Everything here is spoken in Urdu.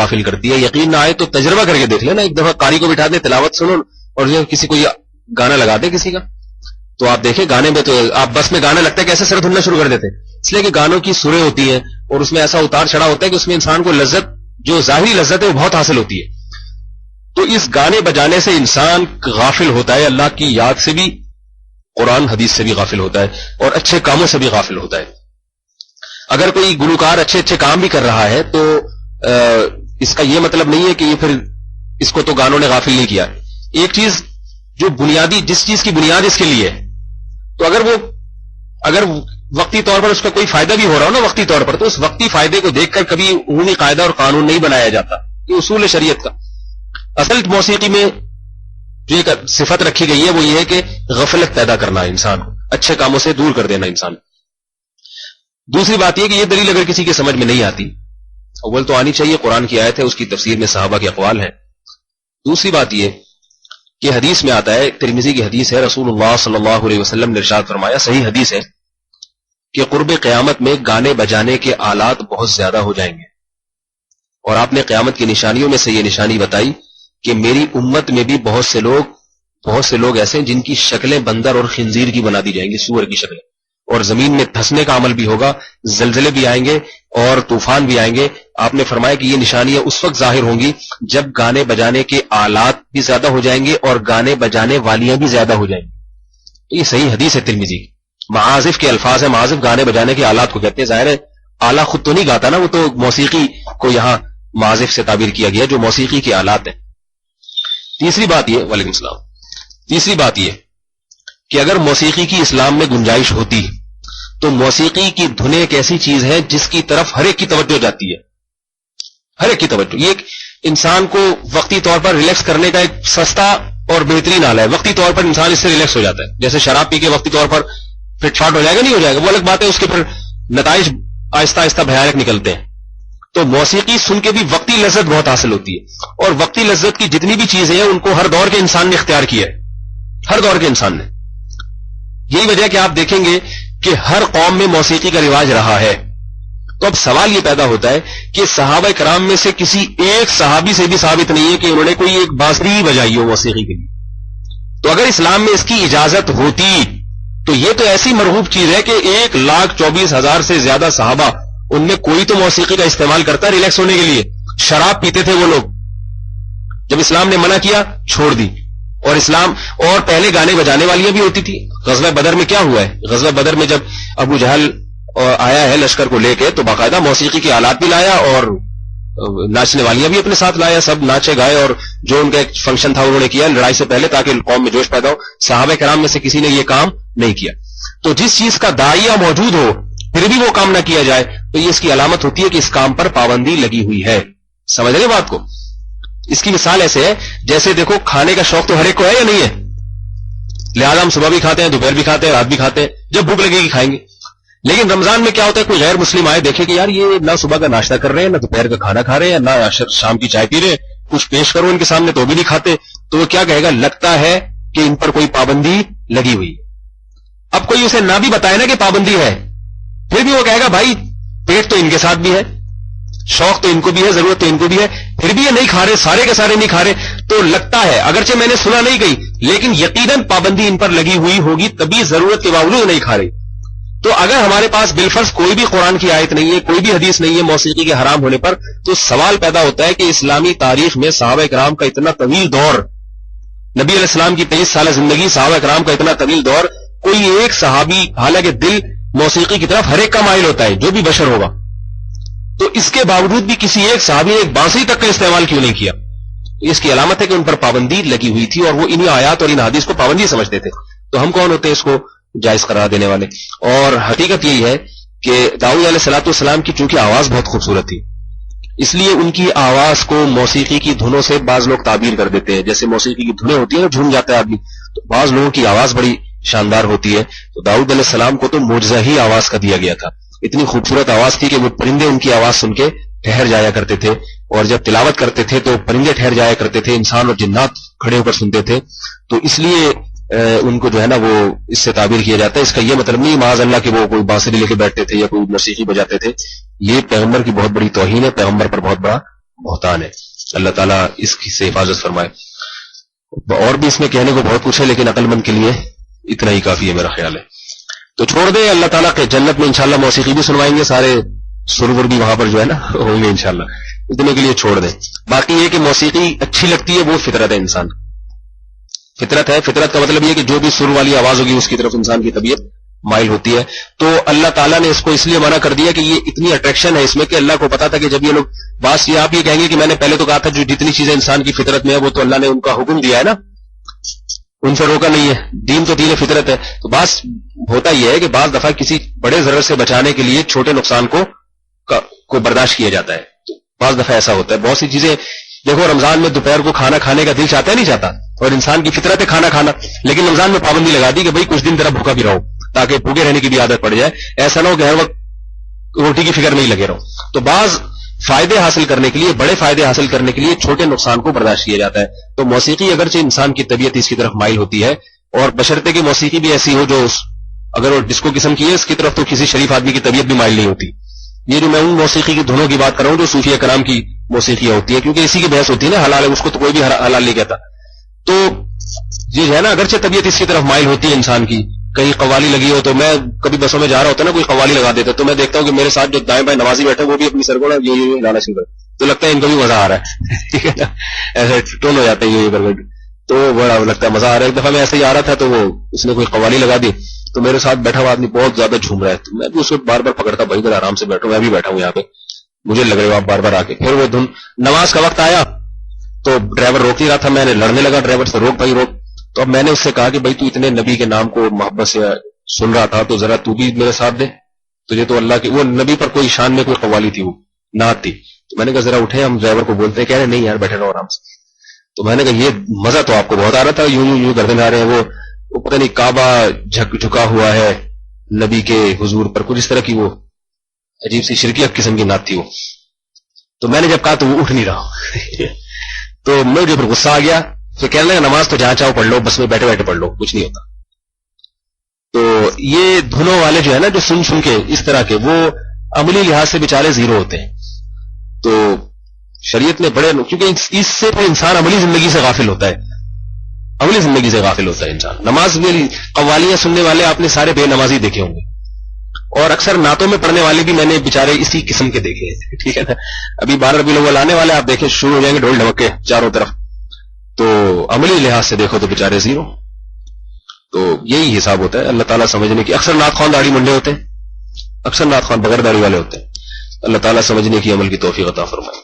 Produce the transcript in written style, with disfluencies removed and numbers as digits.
غافل کرتی ہے. یقین نہ آئے تو تجربہ کر کے دیکھ لینا. ایک دفعہ قاری کو بٹھا دیں, تلاوت سنو, اور جو کسی کو گانا لگا دیں کسی کا, تو آپ دیکھیں گانے میں تو آپ بس میں گانا لگتا ہے کیسے سر دھننا شروع کر دیتے ہیں, اس لیے کہ گانوں کی سریں ہوتی ہیں اور اس میں ایسا اتار چڑھا ہوتا ہے کہ اس میں انسان کو لذت, جو ظاہری لذت ہے وہ بہت حاصل ہوتی ہے. تو اس گانے بجانے سے انسان غافل ہوتا ہے, اللہ کی یاد سے بھی, قرآن حدیث سے بھی غافل ہوتا ہے, اور اچھے کاموں سے بھی غافل ہوتا ہے. اگر کوئی گلوکار اچھے اچھے کام بھی کر رہا ہے تو اس کا یہ مطلب نہیں ہے کہ یہ پھر اس کو تو گانوں نے غافل نہیں کیا. ایک چیز جو بنیادی, جس چیز کی بنیاد اس کے لیے ہے, تو اگر وقتی طور پر اس کا کوئی فائدہ بھی ہو رہا ہو نا وقتی طور پر, تو اس وقتی فائدے کو دیکھ کر کبھی عمومی قاعدہ اور قانون نہیں بنایا جاتا. یہ اصول ہے شریعت کا. اصل موسیقی میں جو ایک صفت رکھی گئی ہے وہ یہ ہے کہ غفلت پیدا کرنا انسان کو, اچھے کاموں سے دور کر دینا انسان. دوسری بات یہ کہ یہ دلیل اگر کسی کے سمجھ میں نہیں آتی, اول تو آنی چاہیے, قرآن کی آیت ہے, اس کی تفسیر میں صحابہ کے اقوال ہیں. دوسری بات یہ کہ حدیث میں آتا ہے, ترمذی کی حدیث ہے, رسول اللہ صلی اللہ علیہ وسلم نے ارشاد فرمایا, صحیح حدیث ہے, کہ قرب قیامت میں گانے بجانے کے آلات بہت زیادہ ہو جائیں گے. اور آپ نے قیامت کی نشانیوں میں سے یہ نشانی بتائی کہ میری امت میں بھی بہت سے لوگ ایسے ہیں جن کی شکلیں بندر اور خنزیر کی بنا دی جائیں گی, سور کی شکلیں, اور زمین میں دھسنے کا عمل بھی ہوگا, زلزلے بھی آئیں گے اور طوفان بھی آئیں گے. آپ نے فرمایا کہ یہ نشانیاں اس وقت ظاہر ہوں گی جب گانے بجانے کے آلات بھی زیادہ ہو جائیں گے اور گانے بجانے والیاں بھی زیادہ ہو جائیں گی. یہ صحیح حدیث ہے ترمذی کی. معازف کے الفاظ ہیں, معازف گانے بجانے کے آلات کو کہتے ہیں. ظاہر ہے آلہ خود تو نہیں گاتا نا, وہ تو موسیقی کو یہاں معازف سے تعبیر کیا گیا, جو موسیقی کے آلات ہیں. تیسری بات یہ, وعلیکم السلام, تیسری بات یہ کہ اگر موسیقی کی اسلام میں گنجائش ہوتی تو موسیقی کی دھن ایک ایسی چیز ہے جس کی طرف ہر ایک کی توجہ جاتی ہے, ہر ایک کی توجہ. یہ ایک انسان کو وقتی طور پر ریلیکس کرنے کا ایک سستا اور بہترین آلہ ہے. وقتی طور پر انسان اس سے ریلیکس ہو جاتا ہے. جیسے شراب پی کے وقتی طور پر فٹ فاٹ ہو جائے گا, نہیں ہو جائے گا, وہ الگ بات ہے, اس کے پھر نتائج آہستہ آہستہ بھیانک نکلتے ہیں. تو موسیقی سن کے بھی وقتی لذت بہت حاصل ہوتی ہے, اور وقتی لذت کی جتنی بھی چیزیں ہیں ان کو ہر دور کے انسان نے اختیار کیا ہے, ہر دور کے انسان نے. یہی وجہ کہ آپ دیکھیں گے کہ ہر قوم میں موسیقی کا رواج رہا ہے. تو اب سوال یہ پیدا ہوتا ہے کہ صحابہ کرام میں سے کسی ایک صحابی سے بھی ثابت نہیں ہے کہ انہوں نے کوئی ایک بانسری بجائی ہو موسیقی کے لیے. تو اگر اسلام میں اس کی اجازت ہوتی تو یہ تو ایسی مرغوب چیز ہے کہ 1,24,000 سے زیادہ صحابہ, ان میں کوئی تو موسیقی کا استعمال کرتا ہے ریلیکس ہونے کے لیے. شراب پیتے تھے وہ لوگ, جب اسلام نے منع کیا چھوڑ دی. اور پہلے گانے بجانے والیاں بھی ہوتی تھی. غزوہ بدر میں کیا ہوا ہے, غزوہ بدر میں جب ابو جہل آیا ہے لشکر کو لے کے, تو باقاعدہ موسیقی کے آلات بھی لایا اور ناچنے والیاں بھی اپنے ساتھ لایا, سب ناچے گائے, اور جو ان کا ایک فنکشن تھا انہوں نے کیا لڑائی سے پہلے تاکہ قوم میں جوش پیدا ہو. صحابہ کرام میں سے کسی نے یہ کام نہیں کیا. تو جس چیز کا داعیہ موجود ہو پھر بھی وہ کام نہ کیا جائے تو یہ اس کی علامت ہوتی ہے کہ اس کام پر پابندی لگی ہوئی ہے. سمجھ رہے بات کو؟ اس کی مثال ایسے ہے جیسے دیکھو, کھانے کا شوق تو ہر ایک کو ہے یا نہیں ہے, لہذا ہم صبح بھی کھاتے ہیں, دوپہر بھی کھاتے ہیں, رات بھی کھاتے ہیں, جب بھوک لگے گی کھائیں گے. لیکن رمضان میں کیا ہوتا ہے, کوئی غیر مسلم آئے دیکھے کہ یار یہ نہ صبح کا ناشتہ کر رہے ہیں, نہ دوپہر کا کھانا کھا رہے ہیں, نہ شام کی چائے پی رہے ہیں, کچھ پیش کرو ان کے سامنے تو بھی نہیں کھاتے, تو وہ کیا کہے گا, لگتا ہے کہ ان پر کوئی پابندی لگی ہوئی. اب کوئی اسے نہ بھی بتائے نا کہ پابندی ہے, پھر بھی وہ کہے گا بھائی پیٹ تو ان کے ساتھ بھی ہے, شوق تو ان کو بھی ہے, ضرورت تو ان کو بھی ہے, پھر بھی یہ نہیں کھا رہے, سارے کے سارے نہیں کھا رہے. تو لگتا ہے, اگرچہ میں نے سنا نہیں گئی, لیکن یقیناً پابندی ان پر لگی ہوئی ہوگی, تبھی ضرورت کے باوجود نہیں کھا رہے. تو اگر ہمارے پاس بالفرض کوئی بھی قرآن کی آیت نہیں ہے, کوئی بھی حدیث نہیں ہے موسیقی کے حرام ہونے پر, تو سوال پیدا ہوتا ہے کہ اسلامی تاریخ میں صحابہ کرام کا اتنا طویل دور, نبی علیہ السلام کی 23 سالہ زندگی, صحابہ کرام کا اتنا طویل دور, کوئی ایک صحابی, حالانکہ دل موسیقی کی طرف ہر ایک کا مائل ہوتا ہے جو بھی بشر ہوگا, تو اس کے باوجود بھی کسی ایک صحابی نے ایک بانسری تک کا استعمال کیوں نہیں کیا؟ اس کی علامت ہے کہ ان پر پابندی لگی ہوئی تھی, اور وہ انہی آیات اور ان حدیث کو پابندی سمجھتے تھے. تو ہم کون ہوتے ہیں اس کو جائز قرار دینے والے؟ اور حقیقت یہی ہے کہ داؤد علیہ الصلوۃ والسلام کی چونکہ آواز بہت خوبصورت تھی, اس لیے ان کی آواز کو موسیقی کی دھنوں سے بعض لوگ تعبیر کر دیتے ہیں. جیسے موسیقی کی دھنیں ہوتی ہیں نا, جھوم جاتا ہے آدمی, تو بعض لوگوں کی آواز بڑی شاندار ہوتی ہے. تو داؤد علیہ السلام کو تو معجزہ ہی آواز کا دیا گیا تھا. اتنی خوبصورت آواز تھی کہ وہ پرندے ان کی آواز سن کے ٹھہر جایا کرتے تھے, اور جب تلاوت کرتے تھے تو پرندے ٹھہر جایا کرتے تھے, انسان اور جنات کھڑے ہو کر سنتے تھے. تو اس لیے ان کو جو ہے نا وہ اس سے تعبیر کیا جاتا ہے. اس کا یہ مطلب نہیں معاذ اللہ کہ وہ کوئی بانسری لے کے بیٹھتے تھے یا کوئی موسیقی بجاتے تھے. یہ پیغمبر کی بہت بڑی توہین ہے, پیغمبر پر بہت بڑا بہتان ہے. اللہ تعالیٰ اس کی سے حفاظت فرمائے. اور بھی اس میں کہنے کو بہت کچھ ہے لیکن عقل مند کے لیے اتنا ہی کافی ہے میرا خیال ہے. تو چھوڑ دیں, اللہ تعالیٰ کے جنت میں انشاءاللہ موسیقی بھی سنوائیں گے, سارے سرور بھی وہاں پر جو ہے نا ہوں گے انشاءاللہ, اتنے کے لیے چھوڑ دیں. باقی یہ کہ موسیقی اچھی لگتی ہے وہ فطرت ہے, انسان فطرت ہے. فطرت کا مطلب یہ کہ جو بھی سر والی آواز ہوگی اس کی طرف انسان کی طبیعت مائل ہوتی ہے. تو اللہ تعالیٰ نے اس کو اس لیے منع کر دیا کہ یہ اتنی اٹریکشن ہے اس میں کہ اللہ کو پتا تھا کہ جب یہ لوگ بات, یہ آپ یہ کہیں گے کہ میں نے پہلے تو کہا تھا جو جتنی چیزیں انسان کی فطرت میں ہے وہ تو اللہ نے ان کا حکم دیا ہے نا, ان سے روکا نہیں ہے. دین تو دین فطرت ہے. تو بس ہوتا یہ ہے کہ بعض دفعہ کسی بڑے ضرر سے بچانے کے لیے چھوٹے نقصان کو برداشت کیا جاتا ہے. تو بعض دفعہ ایسا ہوتا ہے. بہت سی چیزیں دیکھو, رمضان میں دوپہر کو کھانا کھانے کا دل چاہتا ہے نہیں چاہتا, اور انسان کی فطرت ہے کھانا کھانا, لیکن رمضان میں پابندی لگا دی کہ بھئی کچھ دن ذرا بھوکا بھی رہو تاکہ بھوکے رہنے کی بھی عادت پڑ جائے. ایسا نہ ہو کہ ہر وقت روٹی کی فکر نہیں لگے رہو. تو بعض فائدے حاصل کرنے کے لیے, بڑے فائدے حاصل کرنے کے لیے چھوٹے نقصان کو برداشت کیا جاتا ہے. تو موسیقی اگرچہ انسان کی طبیعت اس کی طرف مائل ہوتی ہے, اور بشرطے کہ موسیقی بھی ایسی ہو جو اگر وہ ڈسکو قسم کی ہے اس کی طرف, تو کسی شریف آدمی کی طبیعت بھی مائل نہیں ہوتی. یہ جو میں ان موسیقی کی دھنوں کی بات کر رہا ہوں جو صوفیہ کرام کی موسیقیاں ہوتی ہے, کیونکہ اسی کی بحث ہوتی ہے نا, حلال ہے اس کو تو کوئی بھی حلال نہیں کہتا. تو یہ جو ہے نا اگرچہ طبیعت اس کی طرف مائل ہوتی ہے انسان کی, کہیں قوالی لگی ہو, تو میں کبھی بسوں میں جا رہا ہوتا ہے نا کوئی قوالی لگا دیتا, تو میں دیکھتا ہوں کہ میرے ساتھ جو دائیں بائیں نمازی بیٹھے وہ بھی اپنی سر کو نا یہ لانا شروع کر, تو لگتا ہے ان کو بھی مزہ آ رہا ہے, ٹھیک ہے نا, ایسے ٹون ہو جاتا ہے یہ کر, تو بڑا لگتا ہے مزہ آ رہا ہے. ایک دفعہ میں ایسے ہی آ رہا تھا تو وہ اس نے کوئی قوالی لگا دی, تو میرے ساتھ بیٹھا ہوا آدمی بہت زیادہ جھوم رہا ہے, تو میں بھی اس کو بار بار پکڑتا, بھائی ذرا آرام سے بیٹھو, میں بھی بیٹھا ہوں یہاں پہ, مجھے لگ رہے ہو آپ بار بار آ کے. پھر وہ دھن, نماز کا وقت آیا تو ڈرائیور روک نہیں رہا تھا, میں نے لڑنے لگا ڈرائیور سے, روک بھائی روک. تو اب میں نے اس سے کہا کہ بھائی تو اتنے نبی کے نام کو محبت سے سن رہا تھا, تو ذرا تو بھی میرے ساتھ دے, تجھے تو اللہ کی, وہ نبی پر کوئی شان میں کوئی قوالی تھی, وہ نعت تھی. تو میں نے کہا ذرا اٹھے, ہم ڈرائیور کو بولتے ہیں, کہہ رہے نہیں یار بیٹھے رہو آرام سے. تو میں نے کہا یہ مزہ تو آپ کو بہت آ رہا تھا, یوں یوں یوں گردن آ رہے ہیں, وہ پتہ نہیں کعبہ جھکا ہوا ہے نبی کے حضور پر, کچھ اس طرح کی وہ عجیب سی شرکیت قسم کی نعت تھی وہ. تو میں نے جب کہا تو وہ اٹھ نہیں رہا تو مجھے پھر غصہ آ گیا. تو کہنے لگا نماز تو جہاں چاہو پڑھ لو, بس میں بیٹھے بیٹھے پڑھ لو, کچھ نہیں ہوتا. تو یہ دھنوں والے جو ہے نا جو سن کے اس طرح کے, وہ عملی لحاظ سے بیچارے زیرو ہوتے ہیں. تو شریعت نے بڑے, کیونکہ اس سے کوئی انسان عملی زندگی سے غافل ہوتا ہے, عملی زندگی سے غافل ہوتا ہے انسان. نماز میں قوالیاں سننے والے آپ نے سارے بے نمازی دیکھے ہوں گے, اور اکثر نعتوں میں پڑھنے والے بھی میں نے بیچارے اسی قسم کے دیکھے ہیں, ٹھیک ہے نا. ابھی 12 ربیع الاول آنے والے, آپ دیکھیں شروع ہو جائیں گے ڈھول ڈھمکے چاروں طرف, تو عملی لحاظ سے دیکھو تو بیچارے زیرو. تو یہی حساب ہوتا ہے. اللہ تعالیٰ سمجھنے کی, اکثر نعت خوان داڑھی منڈے ہوتے ہیں, اکثر نعت خوان بغیر داڑھی والے ہوتے ہیں. اللہ تعالیٰ سمجھنے کی عمل کی توفیق عطا فرمائے.